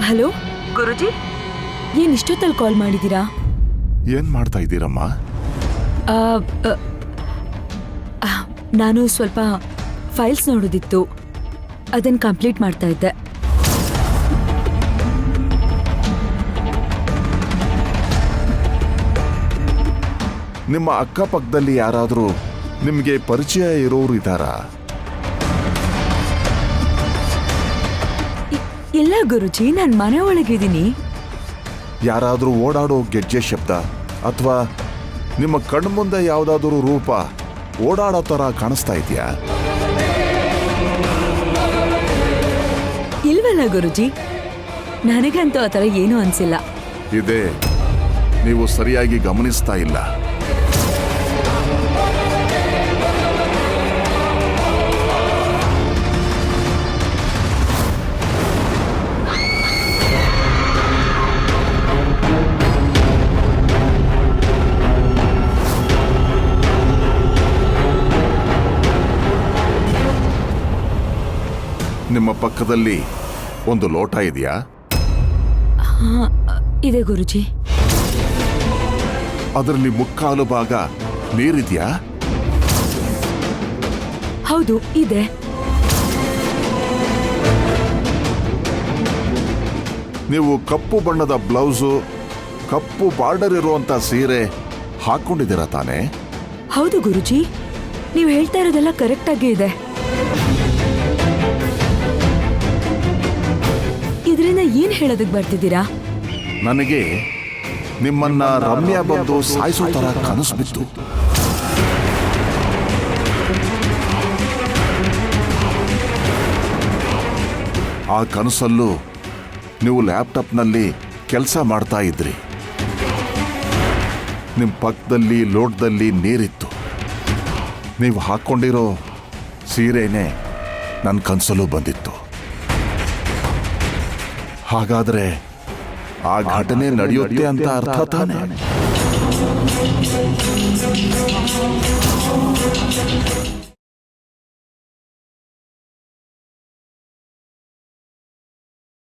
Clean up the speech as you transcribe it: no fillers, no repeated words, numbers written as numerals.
Hello ಗುರುಜಿ, ಏನ್ ಇಷ್ಟೊತ್ತಲ್ಲಿ ಕಾಲ್ ಮಾಡಿದ್ದೀರಾ? ಏನ್ ಮಾಡ್ತಾ ಇದ್ದೀರಮ್ಮ? ನಾನು ಸ್ವಲ್ಪ ಫೈಲ್ಸ್ ನೋಡೋದಿತ್ತು, ಅದನ್ನ ಕಂಪ್ಲೀಟ್ ಮಾಡ್ತಾ ಇದ್ದೆ. ನಿಮ್ಮ ಅಕ್ಕಪಕ್ಕದಲ್ಲಿ ಯಾರಾದರೂ ನಿಮಗೆ ಪರಿಚಯ ಇರೋರು ಇದ್ದಾರಾ? ಇಲ್ಲ ಗುರುಜಿ, ನಾನು ಮನೆ ಒಳಗಿದ್ದೀನಿ. ಯಾರಾದರೂ ಓಡಾಡೋ ಗೆಜ್ಜೆ ಶಬ್ದ ಅಥವಾ ನಿಮ್ಮ ಕಣ್ಮುಂದೆ ಯಾವುದಾದ್ರೂ ರೂಪ ಓಡಾಡೋ ಥರ ಕಾಣಿಸ್ತಾ ಇದೆಯಾ? ಇಲ್ವಲ್ಲ ಗುರುಜಿ, ನನಗಂತೂ ಆ ಥರ ಏನೂ ಅನ್ಸಿಲ್ಲ. ಇದೆ, ನೀವು ಸರಿಯಾಗಿ ಗಮನಿಸ್ತಾ ಇಲ್ಲ. ನಿಮ್ಮ ಪಕ್ಕದಲ್ಲಿ ಒಂದು ಲೋಟ ಇದೆಯಾ? ಇದೆ ಗುರುಜಿ. ಅದರಲ್ಲಿ ಮುಕ್ಕಾಲು ಭಾಗ ನೀರಿದೆಯಾ? ಹೌದು, ಇದೆ. ನೀವು ಕಪ್ಪು ಬಣ್ಣದ ಬ್ಲೌಸು, ಕಪ್ಪು ಬಾರ್ಡರ್ ಇರುವಂತ ಸೀರೆ ಹಾಕೊಂಡಿದ್ದೀರಾ ತಾನೇ? ಹೌದು ಗುರುಜಿ, ನೀವು ಹೇಳ್ತಾ ಇರೋದೆಲ್ಲ ಕರೆಕ್ಟ್ ಆಗಿ ಇದೆ. ಇದರಿಂದ ಏನ್ ಹೇಳೋದಕ್ಕೆ ಬರ್ತಿದ್ದೀರಾ? ನನಗೆ ನಿಮ್ಮನ್ನ ರಮ್ಯಾ ಬಂದು ಸಾಯಿಸೋ ತರ ಕನಸು ಬಿತ್ತು. ಆ ಕನಸಲ್ಲೂ ನೀವು ಲ್ಯಾಪ್ಟಾಪ್ನಲ್ಲಿ ಕೆಲಸ ಮಾಡ್ತಾ ಇದ್ರಿ. ನಿಮ್ಮ ಪಕ್ಕದಲ್ಲಿ ಲೋಟದಲ್ಲಿ ನೀರಿತ್ತು. ನೀವು ಹಾಕ್ಕೊಂಡಿರೋ ಸೀರೆನೇ ನನ್ನ ಕನಸಲ್ಲೂ ಬಂದಿತ್ತು. ಹಾಗಾದ್ರೆ ಆ ಘಟನೆ ನಡೆಯುತ್ತೆ ಅಂತ ಅರ್ಥ ತಾನೆ?